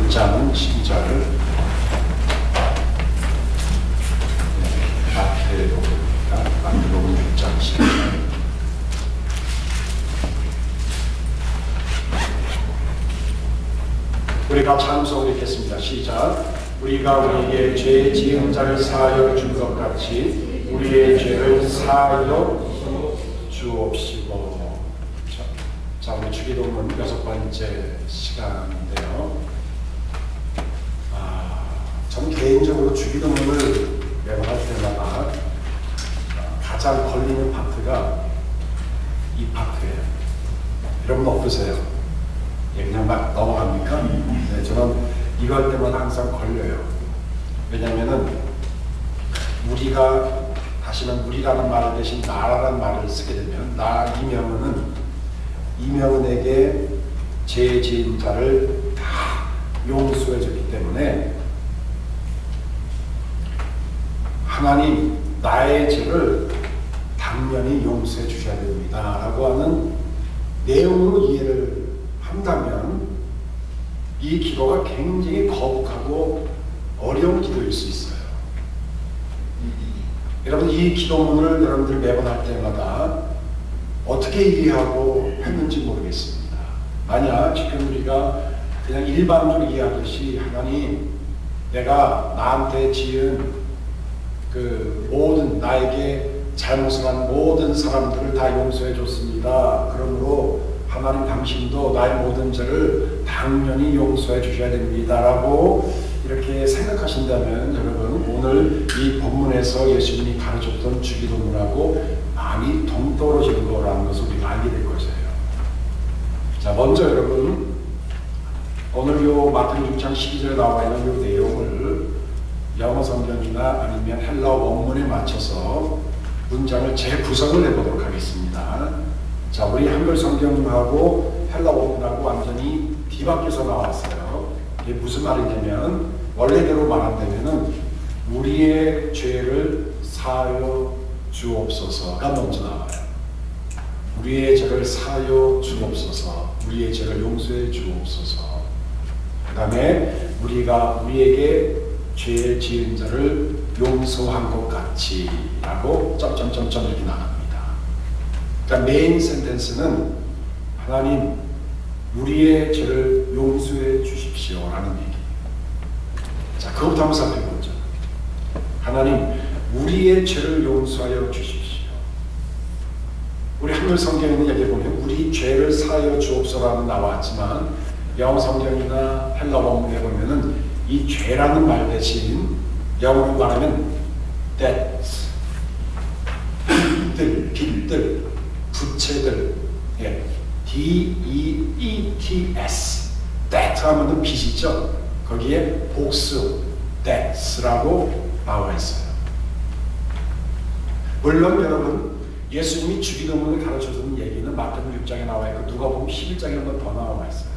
6장 12절 마태복음입니다. 마태복음 6장 12절 우리 같이 함성을 읽겠습니다. 시작. 우리가 우리에게 죄 지은 자를 사하여 준 것 같이 우리의 죄를 사하여 주옵시고. 자, 우리 주기도문 6번째 시간인데요. 저는 개인적으로 주기도문을 매번 할 때마다 가장 걸리는 파트가 이 파트예요. 여러분 어떠세요? 그냥 막 넘어갑니까? 네, 저는 이거 할 때마다 항상 걸려요. 왜냐면은 우리가, 다시는 우리라는 말 대신 나라는 말을 쓰게 되면, 나 이명은에게 죄 지은 자를 다 용서해 줬기 때문에 하나님 나의 죄를 당연히 용서해 주셔야 됩니다 라고 하는 내용으로 이해를 한다면 이 기도가 굉장히 거북하고 어려운 기도일 수 있어요. 여러분, 이 기도문을 여러분들 매번 할 때마다 어떻게 이해하고 했는지 모르겠습니다. 만약 지금 우리가 그냥 일반적으로 이해하듯이 하나님, 내가 나한테 지은 그 모든, 나에게 잘못을 한 모든 사람들을 다 용서해 줬습니다. 그러므로 하나님 당신도 나의 모든 죄를 당연히 용서해 주셔야 됩니다 라고 이렇게 생각하신다면 여러분, 오늘 이 본문에서 예수님이 가르쳤던 주기도문하고 많이 동떨어지는 거라는 것을 우리가 알게 될 것이에요. 자, 먼저 여러분, 오늘 요 마태복음 6장 12절에 나와 있는 요 내용을 영어 성경이나 아니면 헬라어 원문에 맞춰서 문장을 재구성을 해보도록 하겠습니다. 자, 우리 한글 성경하고 헬라 원문하고 완전히 뒤바뀌어서 나왔어요. 이게 무슨 말이냐면, 원래대로 말한다면은 우리의 죄를 사하여 주옵소서가 먼저 나와요. 우리의 죄를 사하여 주옵소서, 우리의 죄를 용서해 주옵소서. 그 다음에 우리가 우리에게 죄 지은 자를 용서한 것 같이 라고 점점점점 이렇게 나갑니다. 그러니까 메인 센텐스는 하나님 우리의 죄를 용서해 주십시오 라는 얘기예요. 자, 그것부터 한번 살펴보죠. 하나님 우리의 죄를 용서하여 주십시오. 우리 한글 성경에는 여기 보면 우리 죄를 사하여 주옵소서라는 나왔지만 영어 성경이나 헬라 원문에 보면은 이 죄라는 말 대신 영어로 말하면 debts, 빚들, 부채들, 예, D-E-E-T-S, debt 하면은 빚이죠. 거기에 복수, debts라고 나와 있어요. 물론 여러분, 예수님이 주기도문을 가르쳐주는 얘기는 마태복음 6장에 나와 있고 누가복음 11장에 한 번 더 나와 있어요.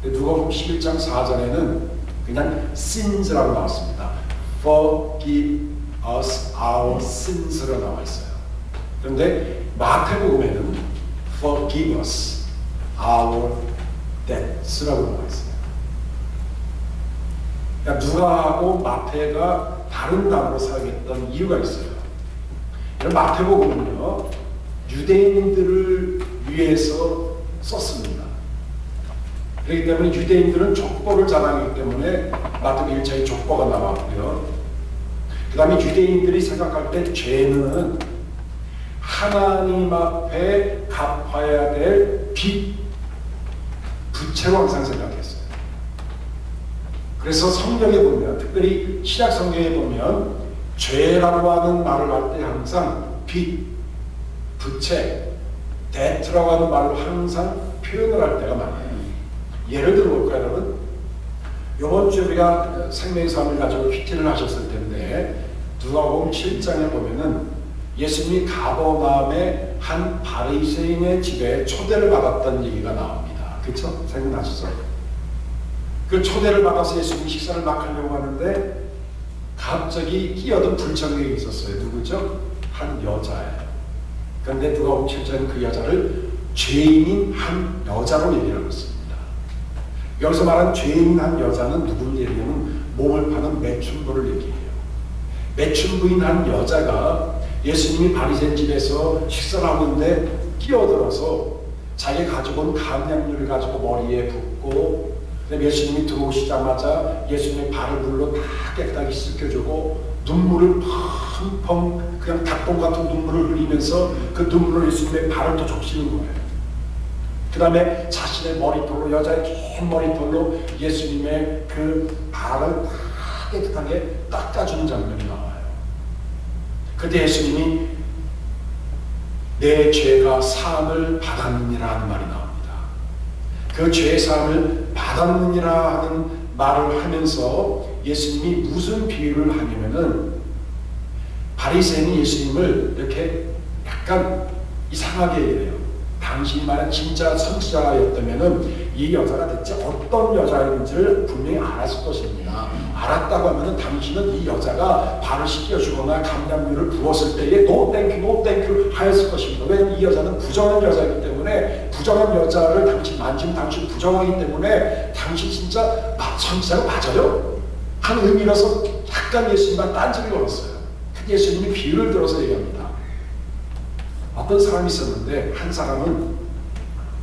누가복음 11장 4절에는 그냥 sins라고 나왔습니다. Forgive us our sins로 나와 있어요. 그런데 마태복음에는 Forgive us our debts라고 나와 있어요. 그러니까 누가하고 마태가 다른 단어로 사용했던 이유가 있어요. 마태복음은요, 유대인들을 위해서 썼습니다. 그렇기 때문에 유대인들은 족보를 자랑하기 때문에 마태복음 1장에 족보가 나왔고요. 그 다음에 유대인들이 생각할 때 죄는 하나님 앞에 갚아야 될 빚, 부채로 항상 생각했어요. 그래서 성경에 보면, 특별히 신약 성경에 보면 죄라고 하는 말을 할 때 항상 빚, 부채, debt라고 하는 말로 항상 표현을 할 때가 많아요. 예를 들어 볼까요, 여러분? 이번 주에 우리가 생명의 삶을 가지고 퀴티를 하셨을 텐데 누가복음 7장에 보면은 예수님이 가버나움의 한 바리새인의 집에 초대를 받았던 얘기가 나옵니다. 그렇죠? 생각나시죠? 그 초대를 받아서 예수님이 식사를 막 하려고 하는데 갑자기 끼어든 불청객이 있었어요. 누구죠? 한 여자예요. 그런데 누가복음 7장은 그 여자를 죄인인 한 여자로 얘기하고 있습니다. 여기서 말한 죄인 한 여자는 누구를 얘기하면 몸을 파는 매춘부를 얘기해요. 매춘부인 한 여자가 예수님이 바리새인 집에서 식사를 하는데 끼어들어서 자기가 가지고 온 감량류를 가지고 머리에 붓고, 예수님이 들어오시자마자 예수님의 발을 물로 다 깨끗하게 씻겨주고 눈물을 펑펑 그냥 닭똥 같은 눈물을 흘리면서 그 눈물로 예수님의 발을 또 적시는 거예요. 그 다음에 자신의 머리털로, 여자의 긴 머리털로 예수님의 그 발을 다 깨끗하게 닦아주는 장면이 나와요. 그때 예수님이 내 죄가 사함을 받았느니라 하는 말이 나옵니다. 그 죄 사함을 받았느니라 하는 말을 하면서 예수님이 무슨 비유를 하냐면은, 바리새인이 예수님을 이렇게 약간 이상하게 얘기해요. 당신이 말한 진짜 선지자였다면은 이 여자가 대체 어떤 여자인지를 분명히 알았을 것입니다. 알았다고 하면은 당신은 이 여자가 발을 씻겨주거나 감량유를 부었을 때에 노 땡큐 노 땡큐 하였을 것입니다. 왜냐하면 이 여자는 부정한 여자이기 때문에, 부정한 여자를 당신 만지면 당신 부정하기 때문에 당신 진짜 선지자가 맞아요? 하는 의미라서 약간 예수님과 딴지를 걸었어요. 예수님이 비유를 들어서 얘기합니다. 어떤 사람이 있었는데 한 사람은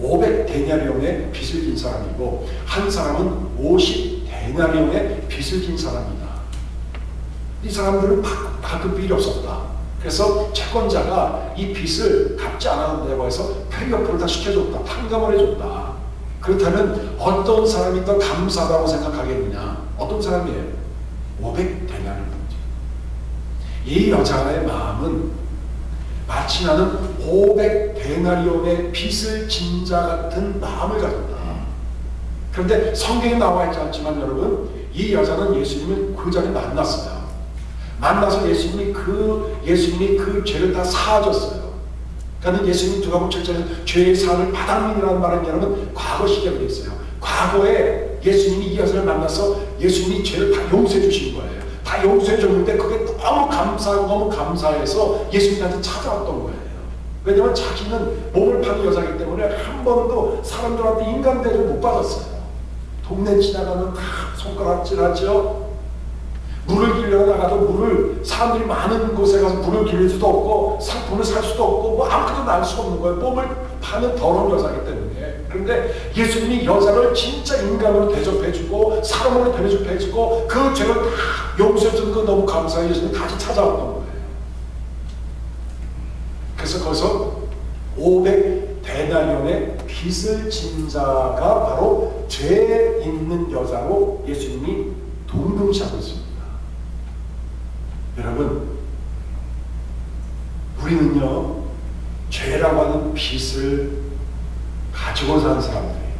500데나리온의 빚을 진 사람이고 한 사람은 50데나리온의 빚을 진 사람이다. 이 사람들은 받을 필요 없었다. 그래서 채권자가 이 빚을 갚지 않았는다고 해서 폐기업부를 다 시켜줬다. 탕감을 해줬다. 그렇다면 어떤 사람이 더 감사하다고 생각하겠느냐? 어떤 사람이에요? 500데나리온. 이 여자의 마음은 마치 나는 500데나리온의 빚을 진 자 같은 마음을 가졌다. 그런데 성경에 나와 있지 않지만 여러분, 이 여자는 예수님을 그 전에 만났어요. 만나서 예수님이 그 죄를 다 사하셨어요. 그러니까 예수님이 누가복음 7장에 죄의 사함을 받았느니라는 말은 여러분 과거 시제로 되어 있어요. 과거에 예수님이 이 여자를 만나서 예수님이 죄를 다 용서해 주신 거예요. 다 용서해 줬는데 그게 너무 감사하고 너무 감사해서 예수님한테 찾아왔던 거예요. 왜냐하면 자기는 몸을 파는 여자이기 때문에 한 번도 사람들한테 인간 대접을 못 받았어요. 동네 지나가면 다 손가락질하죠. 물을 길러 나가도 물을 사람들이 많은 곳에 가서 물을 길릴 수도 없고 상품을 살 수도 없고 뭐 아무것도 날 수가 없는 거예요. 몸을 파는 더러운 여자이기 때문에. 그런데 예수님이 여자를 진짜 인간으로 대접해주고 사람으로 대접해주고 그 죄를 다 용서해주는 거 너무 감사해. 예수님이 다시 찾아왔던 거예요. 그래서 거기서 500데나리온의 빚을 진 자가 바로 죄 있는 여자로 예수님이 동등시하고 있습니다. 여러분, 우리는요 죄라고 하는 빚을 가지고 사는 사람들이에요.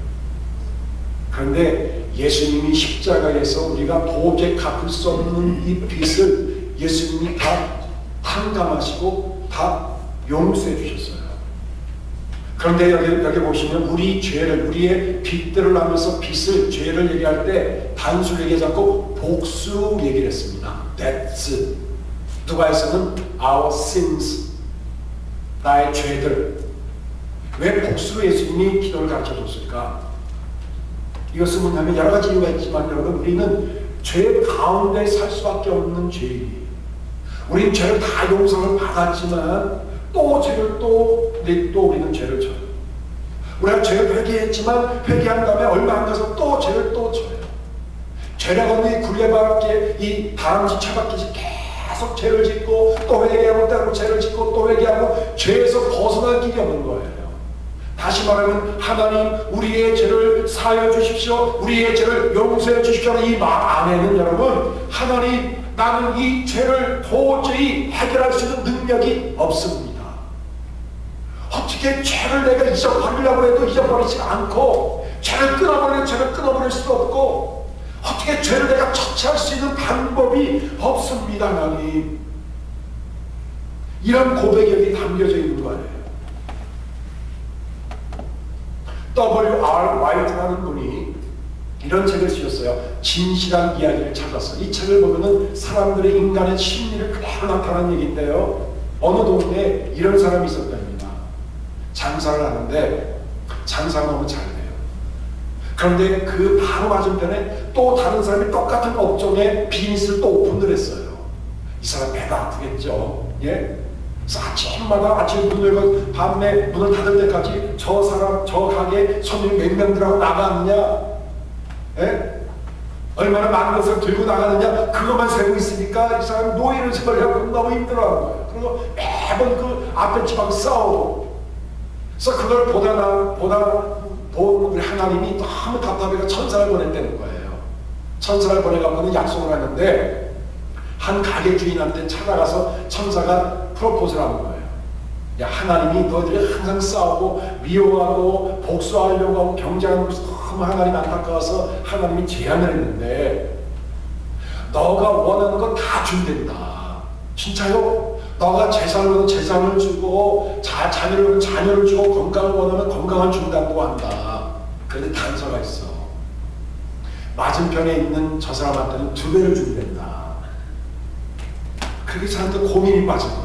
그런데 예수님이 십자가에서 우리가 도저히 갚을 수 없는 이 빚을 예수님이 다 탕감하시고 다 용서해 주셨어요. 그런데 여기 보시면 우리 죄를, 우리의 빚들을 하면서 빚을, 죄를 얘기할 때 단수 얘기하지 않고 복수 얘기를 했습니다. That's 누가에서는 our sins, 나의 죄들. 왜 복수로 예수님이 기도를 가르쳐 줬을까? 이것은 뭐냐면 여러 가지 이유가 있지만 여러분, 우리는 죄 가운데 살 수밖에 없는 죄인이에요. 우리는 죄를 다 용서를 받았지만 또 죄를 또 우리는 죄를 져요. 우리가 죄를 회개했지만 회개한 다음에 얼마 안 가서 또 죄를 또 져요. 죄라고 하는 이 굴레바퀴, 이 다람쥐 차바퀴 계속 죄를 짓고 또 회개하고 때로 죄를 짓고 또 회개하고 죄에서 벗어날 길이 없는 거예요. 다시 말하면 하나님 우리의 죄를 사하여 주십시오, 우리의 죄를 용서해 주십시오 이 말 안에는 여러분, 하나님 나는 이 죄를 도저히 해결할 수 있는 능력이 없습니다. 어떻게 죄를 내가 잊어버리려고 해도 잊어버리지 않고, 죄를 끊어버릴 수도 없고, 어떻게 죄를 내가 처치할 수 있는 방법이 없습니다. 하나님, 이런 고백이 여기 담겨져 있는 거예요. W.R. 화이트라는 분이 이런 책을 쓰셨어요. 진실한 이야기를 찾아서. 이 책을 보면은 사람들의 인간의 심리를 그대로 나타나는 얘기인데요. 어느 동네에 이런 사람이 있었답니다. 장사를 하는데 장사가 너무 잘 돼요. 그런데 그 바로 맞은편에 또 다른 사람이 똑같은 업종에 비즈니스를 또 오픈을 했어요. 이 사람 배가 아프겠죠. 예? 그래서 아침마다 아침 문을 열고 밤에 문을 닫을 때까지 저 사람, 저 가게 손님이 몇 명 들어가고 나가느냐, 예? 얼마나 많은 것을 들고 나가느냐, 그것만 세고 있으니까 이 사람 노예를 처리하고 너무 힘들어하는 거예요. 그리고 매번 그 앞에 집하고 싸우고. 그래서 그걸 보다 본 우리 하나님이 너무 답답해서 천사를 보냈다는 거예요. 천사를 보내가지고 약속을 하는데 한 가게 주인한테 찾아가서 천사가 프로포즈를 하는 거예요. 야, 하나님이 너희들이 항상 싸우고 미워하고 복수하려고 하고 경쟁하는 것이 너무 하나님 안타까워서 하나님이 제안을 했는데 너가 원하는 건 다 준댄다. 진짜요? 너가 재산으로 재산을 주고 자녀를 자녀를 주고 건강을 원하면 건강을 준다고 한다. 그런데 단서가 있어. 맞은편에 있는 저 사람한테는 2배를 준댄다. 그게 사람들 고민이 빠진 거야.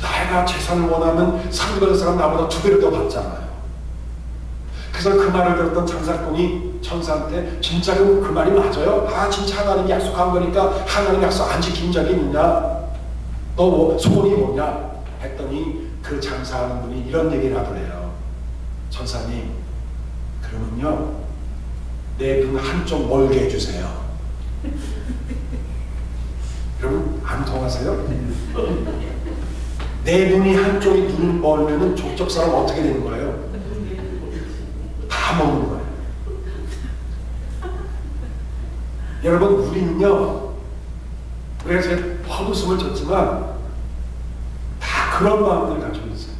내가 재산을 원하면 상대방 사람 나보다 2배를 더 받잖아요. 그래서 그 말을 들었던 장사꾼이 천사한테 진짜 그 말이 맞아요? 아, 진짜 하나님이 약속한 거니까 하나님 약속 안 지킨 적이 있느냐? 너 뭐 소원이 뭐냐? 했더니 그 장사하는 분이 이런 얘기를 하더래요. 천사님, 그러면요 내 눈 한쪽 멀게 해주세요. 여러분 안 통하세요? 내 눈이 한쪽이 눈을 멀면은 족적 사람 어떻게 되는 거예요? 다 먹는 거예요. 여러분 우리는요, 우리가 제 헛웃음을 쳤지만 다 그런 마음들을 가지고 있어요.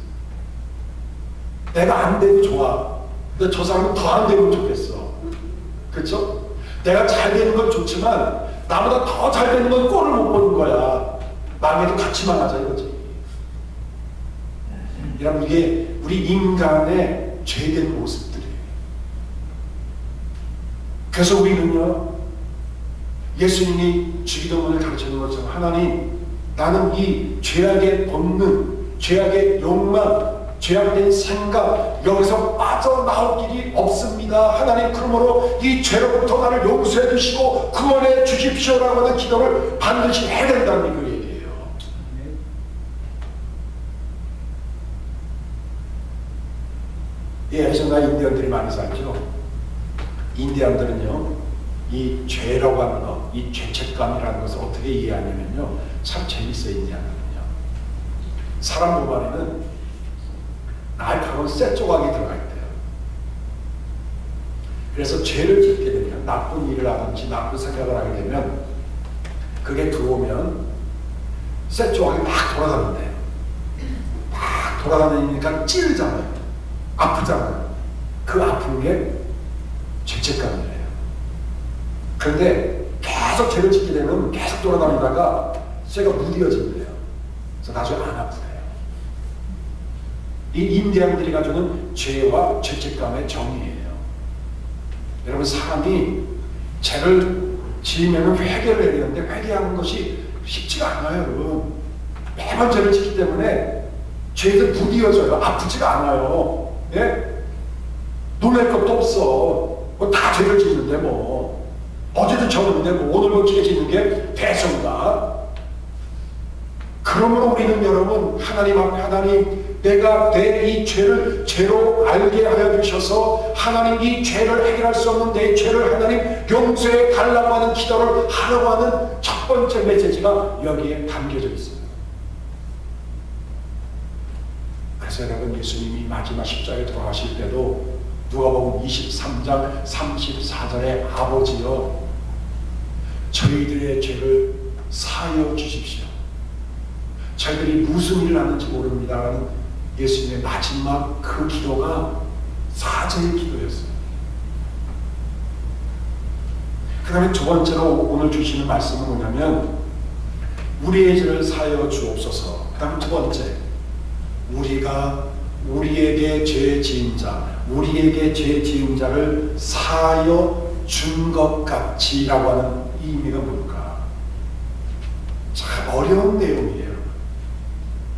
내가 안 되면 좋아. 근데 저 사람은 더 안 되면 좋겠어. 그렇죠? 내가 잘 되는 건 좋지만 나보다 더 잘 되는 건 꼴을 못 보는 거야. 망해도 같이 망하자 이거지. 여러분 이게 우리 인간의 죄된 모습들이에요. 그래서 우리는요, 예수님이 주기도문을 가르치는 것처럼 하나님, 나는 이 죄악의 본능, 죄악의 욕망, 죄악된 생각, 여기서 빠져나올 길이 없습니다. 하나님, 그러므로 이 죄로부터 나를 용서해 주시고 구원해 주십시오라고 하는 기도를 반드시 해야 된다는 그 얘기예요. 예, 애리조나 인디언들이 많이 살죠. 인디언들은요, 이 죄라고 하는 것, 이 죄책감이라는 것을 어떻게 이해하냐면요, 참 재밌어요. 인디언들은요, 사람 몸 안에는 날카로운 쇠 조각이 들어가 있대요. 그래서 죄를 짓게 되면, 나쁜 일을 하든지 나쁜 생각을 하게 되면 그게 들어오면 쇠 조각이 막 돌아다닌대요. 막 돌아다니니까 찌르잖아요. 아프잖아요. 그 아픈 게 죄책감이에요. 그런데 계속 죄를 짓게 되면 계속 돌아다니다가 쇠가 무뎌진대요. 그래서 나중에 안 아프대요. 이 인디언들이 가지고는 죄와 죄책감의 정의예요. 여러분, 사람이 죄를 지으면 회개를 해야 되는데 회개하는 것이 쉽지가 않아요. 여러분, 매번 죄를 짓기 때문에 죄에서 무뎌져요. 아프지가 않아요. 예? 놀랄 것도 없어. 뭐 다 죄를 짓는데 뭐 어제도 졌는데 뭐 오늘 멋지게 짓는 게 대수인가? 그러므로 우리는 여러분, 하나님 앞에, 하나님, 내가 내 이 죄를 죄로 알게 하여 주셔서 하나님 이 죄를 해결할 수 없는 내 죄를 하나님 용서해 달라고 하는 기도를 하라고 하는 첫 번째 메시지가 여기에 담겨져 있습니다. 그래서 여러분, 예수님이 마지막 십자가에 돌아가실 때도 누가복음 23장 34절에 아버지여 저희들의 죄를 사하여 주십시오. 저희들이 무슨 일을 하는지 모릅니다라는 예수님의 마지막 그 기도가 사죄의 기도였어요. 그 다음에 두 번째로 오늘 주시는 말씀은 뭐냐면 우리의 죄를 사하여 주옵소서. 그 다음 두 번째, 우리가 우리에게 죄 지은 자, 우리에게 죄 지은 자를 사하여 준 것 같이라고 하는 이 의미가 뭘까? 참 어려운 내용이에요.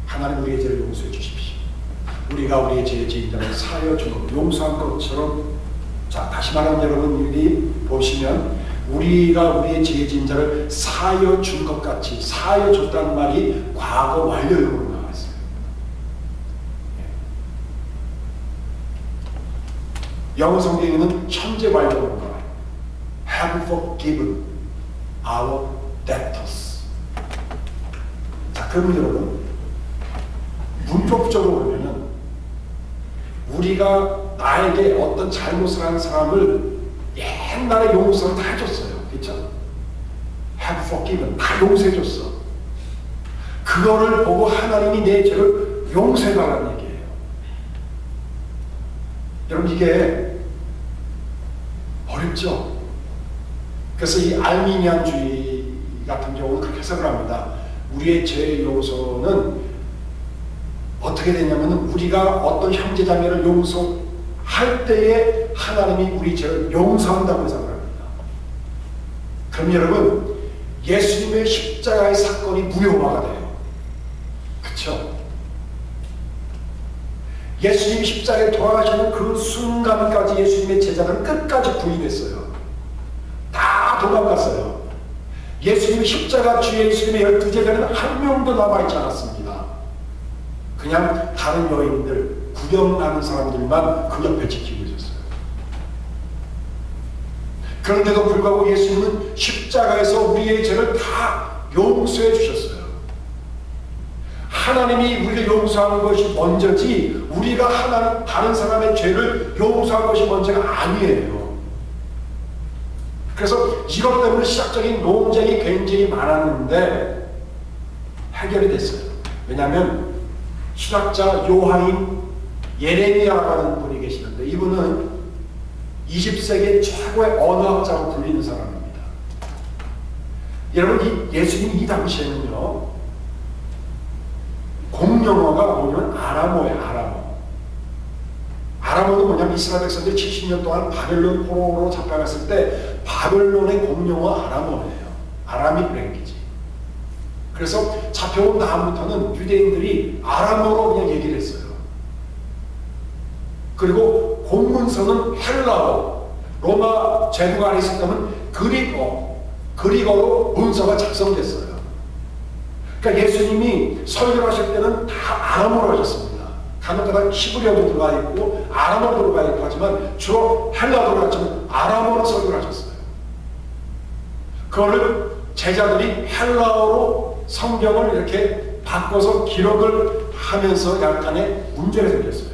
하나님 우리의 죄를 용서해 주십시오. 우리가 우리의 죄 지은 자를 사하여 준 것, 용서한 것처럼 자, 다시 말하면 여러분 여기 보시면 우리가 우리의 죄 지은 자를 사하여 준 것 같이 사하여 줬다는 말이 과거 완료형으로 나와 있어요. 영어 성경에는 현재 완료형으로 나와요. Have forgiven our debtors. 자, 그러면 여러분 문법적으로 보면은 우리가 나에게 어떤 잘못을 한 사람을 옛날에 용서를 다 해줬어요. 그렇죠? Have forgiven. 다 용서해줬어. 그거를 보고 하나님이 내 죄를 용서해달라는 얘기예요. 여러분 이게 어렵죠? 그래서 이 알미니안주의 같은 경우는 그렇게 해석을 합니다. 우리의 죄 용서는 어떻게 되냐면 우리가 어떤 형제자매를 용서할 때에 하나님이 우리 죄를 용서한다고 생각합니다. 그럼 여러분 예수님의 십자가의 사건이 무효화가 돼요. 그렇죠? 예수님이 십자가에 돌아가시는 그 순간까지 예수님의 제자들은 끝까지 부인했어요. 다 도망갔어요. 예수님의 십자가 주에 예수님의 12제자는 한 명도 남아있지 않았습니다. 그냥 다른 여인들, 구경하는 사람들만 그 옆에 지키고 있었어요. 그런데도 불구하고 예수님은 십자가에서 우리의 죄를 다 용서해 주셨어요. 하나님이 우리를 용서하는 것이 먼저지 우리가 다른 사람의 죄를 용서한 것이 먼저가 아니에요. 그래서 이것 때문에 시작적인 논쟁이 굉장히 많았는데 해결이 됐어요. 왜냐하면 신학자 요한인 예레미야라는 분이 계시는데 이분은 20세기 최고의 언어학자로 불리는 사람입니다. 여러분 예수님 이 당시에는요 공용어가 뭐냐면 아람어예요. 아람어는 뭐냐면 이스라엘 백성들이 70년 동안 바벨론 포로로 잡혀갔을 때 바벨론의 공용어 아람어예요. 아라믹 랭귀지. 그래서 잡혀온 다음부터는 유대인들이 아람어로 그냥 얘기를 했어요. 그리고 공문서는 헬라어, 로마 제국가 안에 있었다면 그리거로 문서가 작성됐어요. 그러니까 예수님이 설교를 하실 때는 다 아람어로 하셨습니다. 간혹가다 히브리어도 들어가 있고 아람어도 들어가 있고 하지만 주로 헬라어로 하지만 아람어로 설교를 하셨어요. 그거를 제자들이 헬라어로 성경을 이렇게 바꿔서 기록을 하면서 약간의 문제가 생겼어요.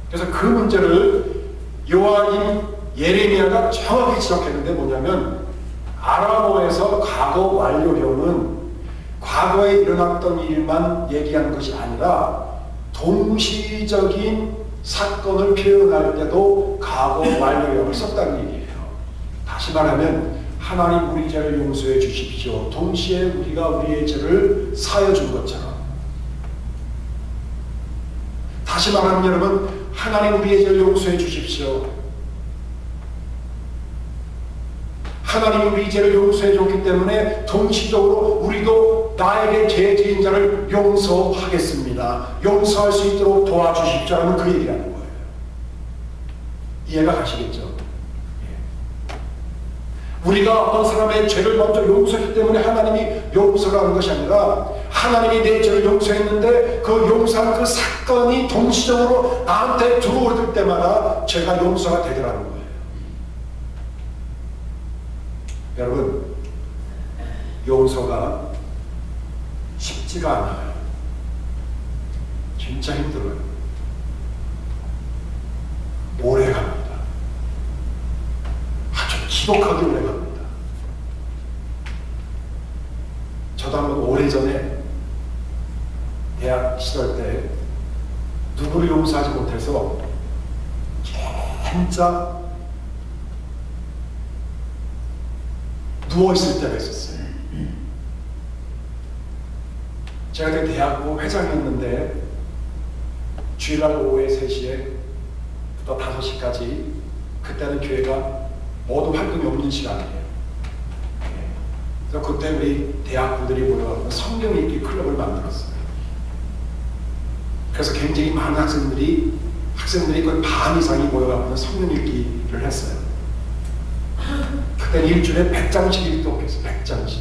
그래서 그 문제를 요한인 예레미야가 정확히 지적했는데 뭐냐면 아람어에서 과거 완료형은 과거에 일어났던 일만 얘기하는 것이 아니라 동시적인 사건을 표현할 때도 과거 완료형을 썼다는 얘기예요. 다시 말하면 하나님 우리 죄를 용서해 주십시오. 동시에 우리가 우리의 죄를 사하여 준 것처럼. 다시 말하면 여러분 하나님 우리의 죄를 용서해 주십시오. 하나님이 우리 죄를 용서해 줬기 때문에 동시적으로 우리도 나에게 죄 지은 자를 용서하겠습니다. 용서할 수 있도록 도와주십시오라는 그 얘기라는 거예요. 이해가 가시겠죠? 우리가 어떤 사람의 죄를 먼저 용서했기 때문에 하나님이 용서를 하는 것이 아니라 하나님이 내 죄를 용서했는데 그 용서한 그 사건이 동시적으로 나한테 들어올 때마다 죄가 용서가 되더라는 거예요. 여러분 용서가 쉽지가 않아요. 진짜 힘들어요. 오래 갑니다. 아주 지독하게 오래 갑니다. 저도 한번 오래전에 대학 시절 때 누구를 용서하지 못해서 진짜 누워있을 때가 있었어요. 제가 그때 대학부 회장이었는데 주일날 오후에 3시에부터 5시까지 그때는 교회가 모두 활동이 없는 시간이에요. 그래서 그때 우리 대학부들이 모여서 성경 읽기 클럽을 만들었어요. 그래서 굉장히 많은 학생들이 학생들이 거의 반 이상이 모여가지고 성경 읽기를 했어요. 그때 일주일에 100장씩 읽도록 했어요. 100장씩.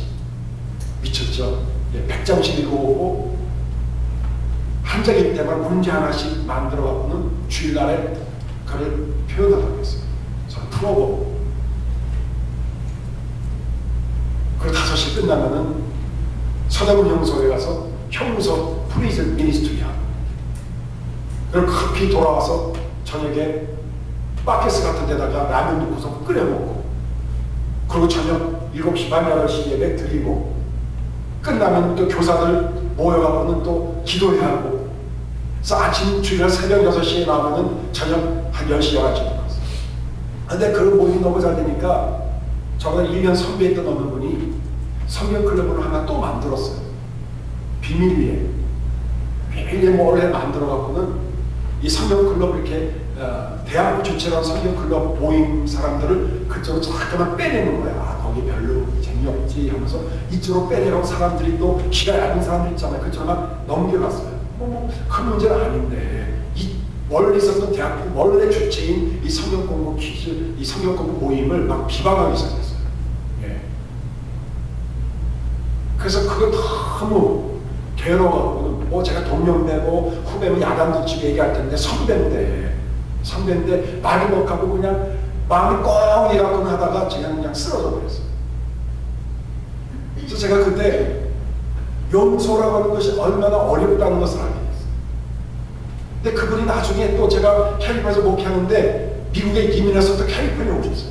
미쳤죠? 100장씩 읽어오고 한 장일 때만 문제 하나씩 만들어갖고는 주일날에 그걸 표현하도록 했어요. 서로 풀어보고. 그리고 5시 끝나면은 서대문 형소에 가서 형소 프리즌 미니스트리야. 그리고 급히 돌아와서 저녁에 바켓스 같은 데다가 라면 넣고서 끓여 먹고, 그리고 저녁 7시 반 8시 예배 드리고, 끝나면 또 교사들 모여가고는 또 기도해야 하고, 그래서 아침 주일날 새벽 6시에 나오면은 저녁 한 10시 11시에 나왔어요. 근데 그런 모임이 너무 잘 되니까 저보다 1년 선배했던 어느 분이 성경 클럽을 하나 또 만들었어요. 비밀리에 몰래 만들어갖고는 이 성경 클럽 이렇게 대학 주최한 성경 클럽 모임 사람들을 그쪽으로 잠깐만 빼내는 거야. 아, 거기 별로 재미없지 하면서 이쪽으로 빼내고 사람들이 또 기가 얇은 사람들 있잖아요. 그쪽으로 막 넘겨갔어요. 큰 문제는 아닌데 이 원래 있었던 대학교 원래 주체인 이 성경 공부 퀴즈, 이 성경 공부 모임을 막 비방하기 시작했어요. 예. 그래서 그거 너무 괴로워가지고는 뭐 제가 동년배고 후배면 야단 붙이고 얘기할 텐데 선배인데 말도 못하고 그냥 마음이 꽁 이라고는 하다가 그냥 쓰러져 버렸어요. 그래서 제가 그때 용서라고 하는 것이 얼마나 어렵다는 것을 알게 됐어요. 근데 그분이 나중에 또 제가 캘리포니아에서 목회하는데 미국에 이민해서 또 캘리포니아에 오셨어요.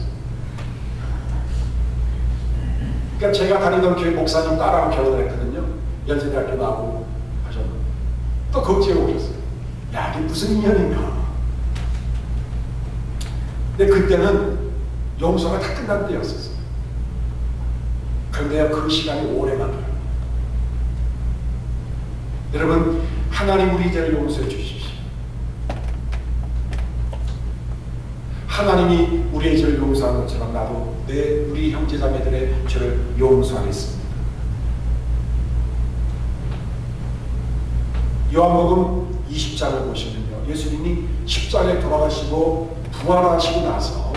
그러니까 제가 다니던 교회 목사님 딸하고 결혼을 했거든요. 연세대학교 나오고 하셨는데 또 거기에 오셨어요. 야, 이게 무슨 인연인가. 근데 그때는 용서가 다 끝난 때였었어요. 그런데 그 시간이 오래 가더라고요. 여러분, 하나님 우리 죄를 용서해 주십시오. 하나님이 우리의 죄를 용서하는 것처럼 나도 우리 형제자매들의 죄를 용서하겠습니다. 요한복음 20장을 보시면요, 예수님이 십자가에 돌아가시고 부활하시고 나서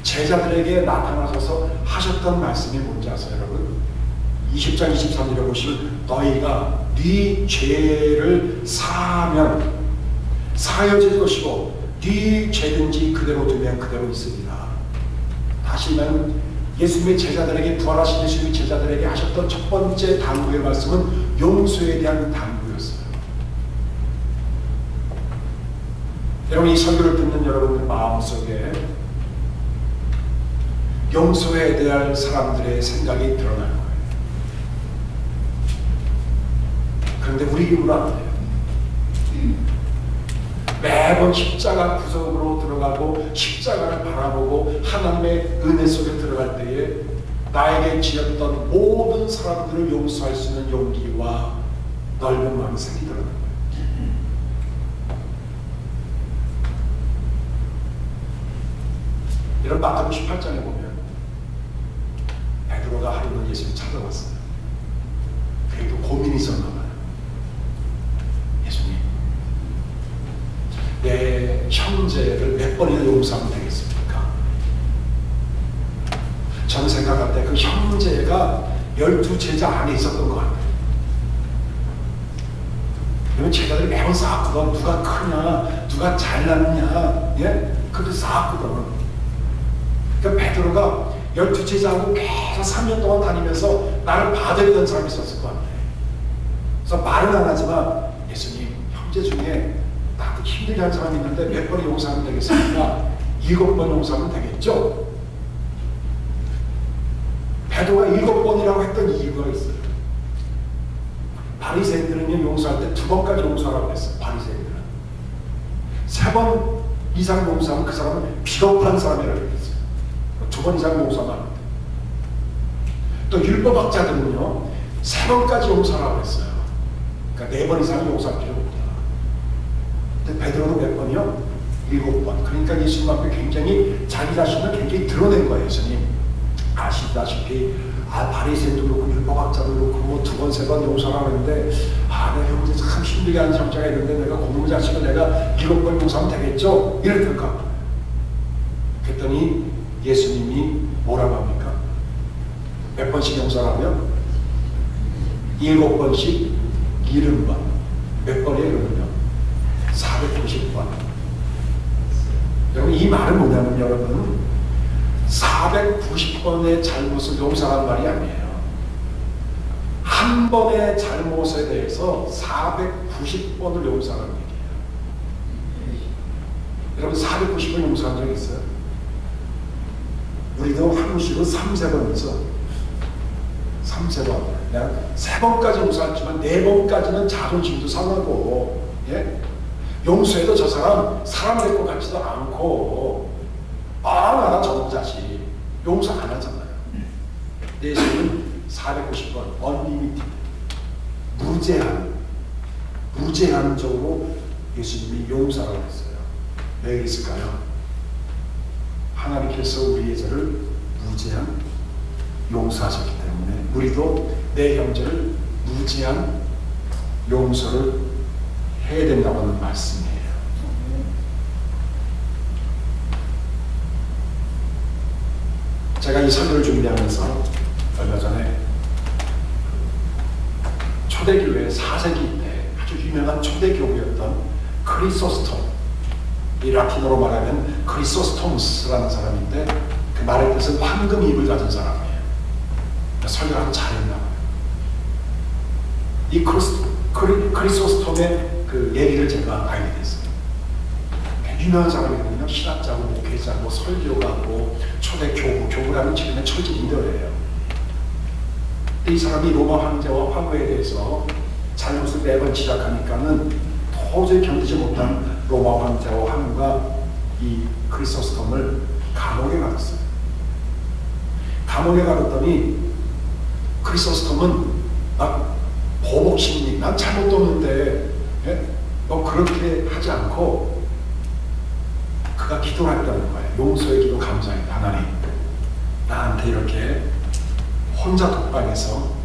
제자들에게 나타나셔서 하셨던 말씀이 뭔지 아세요, 여러분? 20장 23절에 보시면 너희가 네 죄를 사하면 사여질 것이고 네 죄든지 그대로 두면 그대로 있으리라. 다시는 예수님의 제자들에게, 부활하신 예수님의 제자들에게 하셨던 첫 번째 당부의 말씀은 용서에 대한 당부였어요. 여러분, 이 설교를 듣는 여러분들 마음속에 용서해야 될 사람들의 생각이 드러날 거예요. 그런데 우리 입으로 안 돼요. 매번 십자가 구석으로 들어가고 십자가를 바라보고 하나님의 은혜 속에 들어갈 때에 나에게 지었던 모든 사람들을 용서할 수 있는 용기와 넓은 마음이 생기더라는 거예요. 이런 마태복음 18장에 보면 베드로가 하루는 예수를 찾아왔어요. 그래도 고민이 있었나 봐요. 예수님, 내 형제를 몇 번이나 용서하면 되겠습니까? 저는 생각할 때 그 형제가 12제자 안에 있었던 것 같아요. 그러면 제자들이 매번 싸웠거든. 누가 크냐, 누가 잘났냐, 예? 그렇게 싸웠거든. 그러니까 베드로가 12제자하고 계속 3년 동안 다니면서 나를 봐줬던 사람이 있었을 것 같아요. 그래서 말은 안 하지만 예수님, 형제 중에 나도 힘들게 한 사람이 있는데 몇 번이 용서하면 되겠습니까? 7번 용서하면 되겠죠? 베드로가 7번이라고 했던 이유가 있어요. 바리새인들은요, 용서할 때 2번까지 용서하라고 했어요. 바리새인들은 3번 이상 용서하면 그 사람은 비겁한 사람이라고 했어요. 2번 이상 용서하면 안 돼요. 또 율법학자들은요, 3번까지 용서하라고 했어요. 그러니까 4번 이상 용서할 필요 없다. 근데 베드로는 몇 번이요? 7번. 그러니까 예수님 앞에 굉장히 자기 자신을 굉장히 드러낸 거예요. 예수님, 아시다시피 바리새인도 그렇고 율법학자도 그렇고 뭐 2번 3번 용서하라고 했는데 내 형제 참 힘들게 하는 형제가 있는데 내가 공부 자식을 내가 7번 용서하면 되겠죠? 이랬던가. 그랬더니 예수님이 뭐라고 합니까? 몇 번씩 용서하면? 7번씩 70번. 몇 번이에요 그러면? 490번. 여러분 이 말은 뭐냐면 여러분 490번의 잘못을 용서하는 말이 아니에요. 한 번의 잘못에 대해서 490번을 용서하는 얘기예요. 여러분 490번 용서한 적 있어요? 우리도 한 번씩은 3-4번 있어. 3-4번. 그냥 3번까지 용서했지만 4번까지는 자존심도 상하고, 예? 용서해도 저 사람 될 것 같지도 않고, 나나 저놈 자식 용서 안 하잖아요. 예수님은 490번 언리미티드 무제한적으로 예수님이 용서라고 했어요. 왜 그랬을까요? 하나님께서 우리의 죄를 무제한 용서하셨기 때문에 우리도 내 형제를 무제한 용서를 해야 된다고 하는 말씀이에요. 제가 이 설교를 준비하면서 얼마 전에 초대교회 4세기 때 아주 유명한 초대교회였던 크리소스톰, 이 라틴어로 말하면 크리소스톰스라는 사람인데 그 말의 뜻은 황금 입을 가진 사람이에요. 설교를 아주 잘했나 봐요. 이 크리소스톰의 그 얘기를 제가 알게 됐어요. 유명한 사람이거든요. 신학자고 목회자고 설교가고 초대교구라는 지금의 철제 리더예요. 이 사람이 로마 황제와 황후에 대해서 잘못을 매번 지적하니까는 도저히 견디지 못한 로마 황제와 황후가 이 크리소스톰을 감옥에 가뒀어요. 감옥에 가뒀더니 크리소스톰은 보복심리, 난 잘못도 없는데 너 그렇게 하지 않고 그가 기도를 했다는 거예요. 용서의 기도 감사합니다. 하나님 나한테 이렇게 혼자 독방에서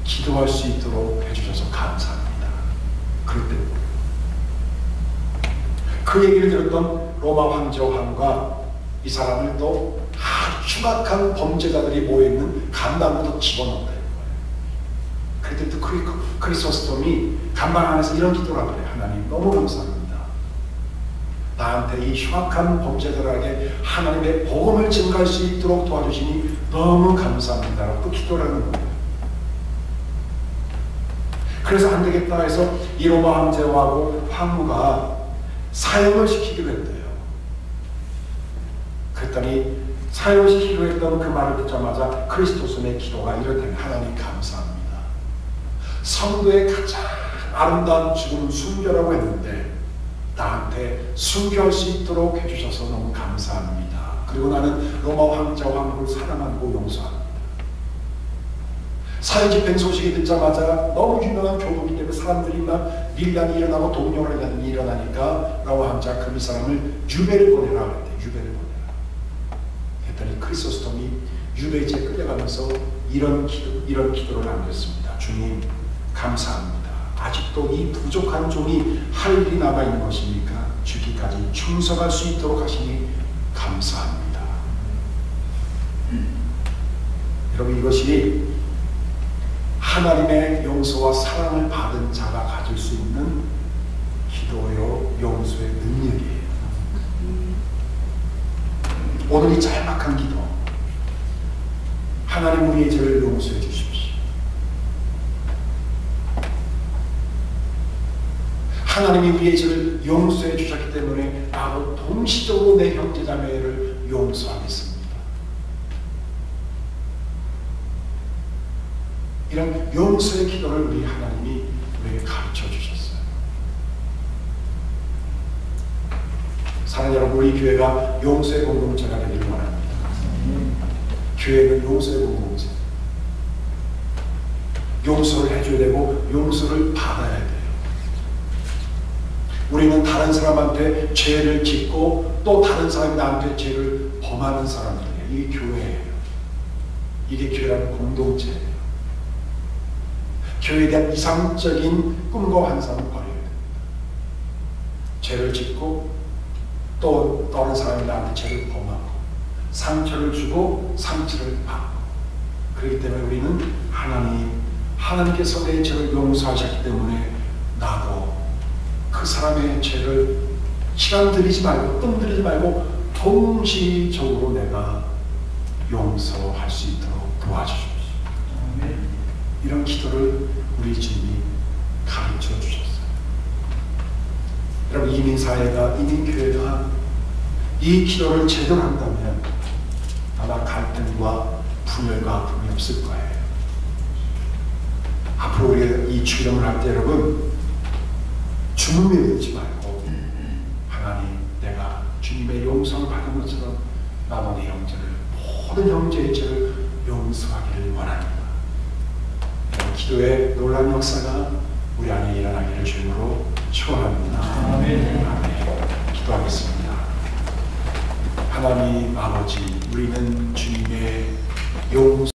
기도할 수 있도록 해주셔서 감사합니다. 그럴 때 그 얘기를 들었던 로마 황제와 황후가 이 사람을 또 아주 흉악한 범죄자들이 모여있는 감방으로 집어넣었다는 거예요. 그때 또 크리소스톰이 감방 안에서 이런 기도를 하더래요. 하나님 너무 감사합니다. 나한테 이 흉악한 범죄자들에게 하나님의 복음을 증거할 수 있도록 도와주시니 너무 감사합니다. 라고 또 기도를 하는 거예요. 그래서 안 되겠다 해서 이 로마 황제와 황후가 사형을 시키기로 했대요. 그랬더니 사형을 시키기로 했던 그 말을 듣자마자 크리스토스의 기도가 이렇다면 하나님 감사합니다. 성도의 가장 아름다운 죽음은 순교라고 했는데 나한테 순교할 수 있도록 해주셔서 너무 감사합니다. 그리고 나는 로마 황제와 황후를 사랑하고 용서합니다. 사형 집행 소식이 듣자마자 너무 유명한 교독이기 때문에 사람들이 막 밀란이 일어나고 동료를 일어나니까 로마 황제가 그 사람을 유배를 보내라 그랬대. 유배를 보내라. 했더니 크리소스톰이 유배지에 끌려가면서 이런 기도를 남겼습니다. 주님 감사합니다. 아직도 이 부족한 종이 할 일이 남아있는 것이니까 죽기까지 충성할 수 있도록 하시니 감사합니다. 여러분 이것이 하나님의 용서와 사랑을 받은 자가 가질 수 있는 기도요 용서의 능력이에요. 오늘 이 짤막한 기도 하나님 우리의 죄를 용서해 주십시오. 하나님이 우리의 죄를 용서해 주셨기 때문에 나도 동시적으로 내 형제자매를 용서하겠습니다. 이런 용서의 기도를 우리 하나님이 우리에게 가르쳐 주셨어요. 사랑하는 여러분, 우리 교회가 용서의 공동체가 되기를 원합니다. 교회는 용서의 공동체. 용서를 해줘야 되고 용서를 받아야 돼요. 우리는 다른 사람한테 죄를 짓고 또 다른 사람이 나한테 죄를 범하는 사람들이에요. 이게 교회예요. 이게 교회라는 공동체예요. 교회에 대한 이상적인 꿈과 환상은 버려야 됩니다. 죄를 짓고 또 다른 사람이 나한테 죄를 범하고 상처를 주고 상처를 받고, 그렇기 때문에 우리는 하나님께서 내 죄를 용서하셨기 때문에 나도 그 사람의 죄를 시간 들이지 말고 뜸 들이지 말고 동시적으로 내가 용서할 수 있도록 도와주십시오. 이런 기도를 우리 주님이 가르쳐 주셨어요. 여러분, 이민사회가, 이민교회가 이 기도를 제대로 한다면 아마 갈등과 분열과 아픔이 없을 거예요. 앞으로 우리가 이 주일을 할 때 여러분, 주문을 잊지 말고, 하나님, 내가 주님의 용서를 받은 것처럼 나도 내 형제를, 모든 형제의 죄를 용서하기를 원합니다. 이런 기도의 놀라운 역사가 우리 안에 일어나기를 주님으로 축원합니다. 아멘. 아멘. 기도하겠습니다. 하나님 아버지, 우리는 주님의 용서